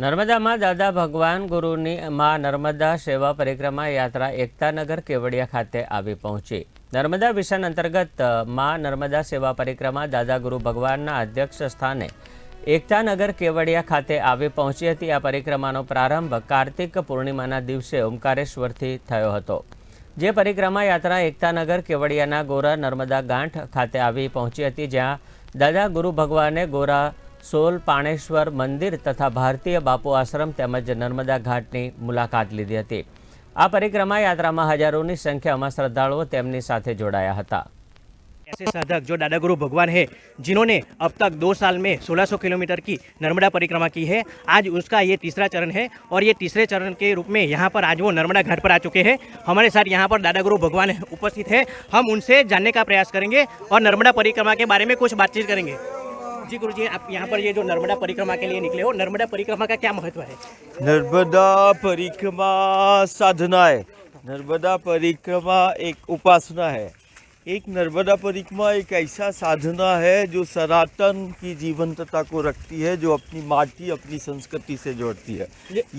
નર્મદામાં દાદા ભગવાન ગુરુની માં નર્મદા સેવા પરિક્રમા યાત્રા એકતાનગર કેવડિયા ખાતે આવી પહોંચી। નર્મદા મિશન અંતર્ગત માં નર્મદા સેવા પરિક્રમા દાદા ગુરુ ભગવાનના અધ્યક્ષ સ્થાને એકતાનગર કેવડિયા ખાતે આવી પહોંચી હતી। આ પરિક્રમાનો પ્રારંભ કાર્તિક પૂર્ણિમાના દિવસે ઓમકારેશ્વરથી થયો હતો, જે પરિક્રમા યાત્રા એકતાનગર કેવડિયાના ગોરા નર્મદા ગાંઠ ખાતે આવી પહોંચી હતી, જ્યાં દાદા ગુરુ ભગવાને ગોરા સોલ પાણેશ્वर मंदिर तथा भारतीय बापू आश्रम તેમજ નર્મદા ઘાટની મુલાકાત લીધી હતી। આ પરિક્રમા યાત્રામાં હજારોની સંખ્યામાં શ્રદ્ધાળુઓ તેમની સાથે જોડાયા હતા। ऐसे साधक जो दादा गुरु भगवान है, जिन्होंने अब तक 2 साल में 1600 किलोमीटर की नर्मदा परिक्रमा की है, आज उसका ये तीसरा चरण है और ये तीसरे चरण के रूप में यहाँ पर आज वो नर्मदा घाट पर आ चुके हैं। हमारे साथ यहाँ पर दादा गुरु भगवान उपस्थित है। हम उनसे जानने का प्रयास करेंगे और नर्मदा परिक्रमा के बारे में कुछ बातचीत करेंगे। जी गुरु जी, आप यहाँ पर ये जो नर्मदा परिक्रमा के लिए निकले हो, नर्मदा परिक्रमा का क्या महत्व है? नर्मदा परिक्रमा साधना है। नर्मदा परिक्रमा एक उपासना है। एक नर्मदा परिक्रमा एक ऐसा साधना है जो सनातन की जीवंतता को रखती है, जो अपनी माटी अपनी संस्कृति से जोड़ती है।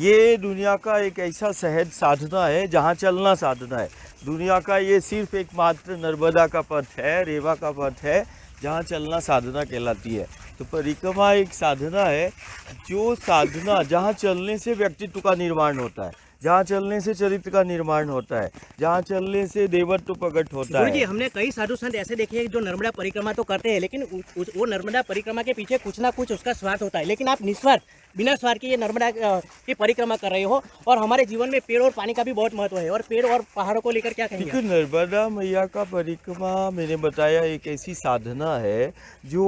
ये दुनिया का एक ऐसा सहज साधना है जहाँ चलना साधना है। दुनिया का ये सिर्फ एकमात्र नर्मदा का पथ है, रेवा का पथ है, जहाँ चलना साधना कहलाती है। तो परिक्रमा एक साधना है, जो साधना जहाँ चलने से व्यक्तित्व का निर्माण होता है, जहाँ चलने से चरित्र का निर्माण होता है, जहाँ चलने से देवत्व प्रकट होता है। जी, हमने कई साधु संत ऐसे देखे हैं जो नर्मदा परिक्रमा तो करते हैं, लेकिन वो नर्मदा परिक्रमा के पीछे कुछ ना कुछ उसका स्वार्थ होता है, लेकिन आप निस्वार्थ बिना स्वार्थ के ये नर्मदा की परिक्रमा कर रहे हो। और हमारे जीवन में पेड़ और पानी का भी बहुत महत्व है, और पेड़ और पहाड़ों को लेकर क्या कहेंगे? नर्मदा मैया का परिक्रमा मैंने बताया एक ऐसी साधना है जो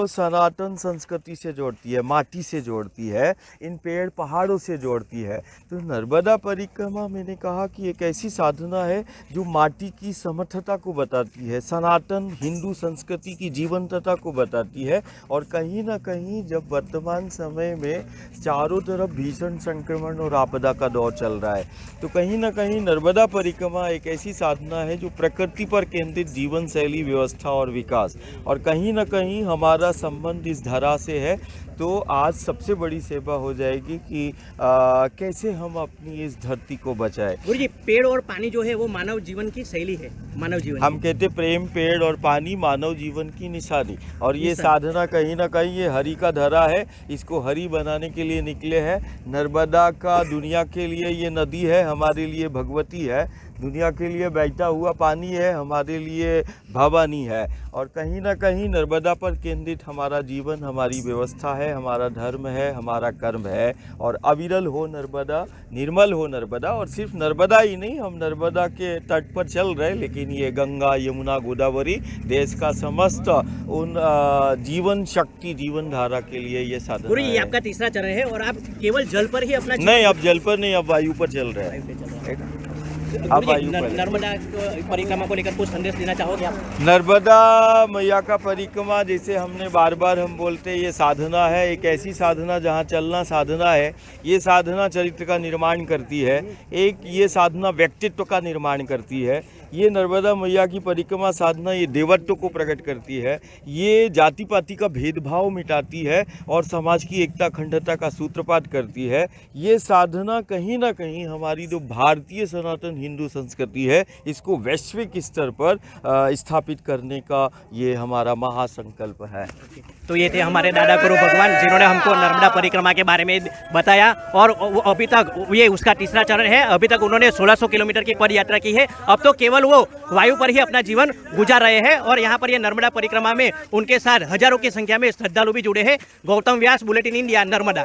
सनातन संस्कृति से जोड़ती है, माटी से जोड़ती है, इन पेड़ पहाड़ों से जोड़ती है। तो नर्मदा परिक्रमा मैंने कहा कि एक ऐसी साधना है जो माटी की समर्थता को बताती है, सनातन हिंदू संस्कृति की जीवंतता को बताती है। और कहीं ना कहीं जब वर्तमान समय में चारों तरफ भीषण संक्रमण और आपदा का दौर चल रहा है, तो कहीं ना कहीं नर्मदा परिक्रमा एक ऐसी साधना है जो प्रकृति पर केंद्रित जीवन शैली, व्यवस्था और विकास, और कहीं ना कहीं हमारा संबंध इस धरा से है। तो आज सबसे बड़ी सेवा हो जाएगी कि कैसे हम अपनी इस धरती को बचाएं। गुरु जी, पेड़ और पानी जो है वो मानव जीवन की शैली है, मानव जीवन हम कहते प्रेम, पेड़ और पानी मानव जीवन की निशानी, और ये साधना कहीं ना कहीं ये हरि का धरा है, इसको हरि बनाने के लिए निकले हैं। नर्मदा का दुनिया के लिए ये नदी है, हमारे लिए भगवती है। दुनिया के लिए बहता हुआ पानी है, हमारे लिए भवानी है। और कहीं ना कहीं नर्मदा पर केंद्रित हमारा जीवन, हमारी व्यवस्था है, हमारा धर्म है, हमारा कर्म है। और अविरल हो नर्मदा, निर्मल हो नर्मदा। और सिर्फ नर्मदा ही नहीं, हम नर्मदा के तट पर चल रहे, लेकिन ये गंगा, यमुना, गोदावरी, देश का समस्त उन जीवन शक्ति, जीवन धारा के लिए ये साधन गुरु, ये आपका तीसरा चरण है और आप केवल जल पर ही अपना नहीं, अब जल पर नहीं, अब वायु पर चल रहे हैं। नर्मदा परिक्रमा को लेकर कुछ संदेश देना चाहोगे आप? नर्मदा मैया का परिक्रमा, जैसे हमने बार बार हम बोलते हैं, ये साधना है, एक ऐसी साधना जहाँ चलना साधना है। ये साधना चरित्र का निर्माण करती है, एक ये साधना व्यक्तित्व का निर्माण करती है। ये नर्मदा मैया की परिक्रमा साधना ये देवत्व को प्रकट करती है, ये जाति पाति का भेदभाव मिटाती है और समाज की एकता अखंडता का सूत्रपात करती है। ये साधना कहीं ना कहीं हमारी जो भारतीय सनातन हिंदू संस्कृति है, इसको वैश्विक स्तर पर स्थापित करने का ये हमारा महासंकल्प है। तो ये थे हमारे दादा गुरु भगवान, जिन्होंने हमको नर्मदा परिक्रमा के बारे में बताया। और अभी तक ये उसका तीसरा चरण है। अभी तक उन्होंने 1600 किलोमीटर की पद यात्रा की है। अब तो केवल वो वायु पर ही अपना जीवन गुजार रहे हैं। और यहाँ पर ये नर्मदा परिक्रमा में उनके साथ हजारों की संख्या में श्रद्धालु भी जुड़े हैं। गौतम व्यास, बुलेटिन इंडिया, नर्मदा।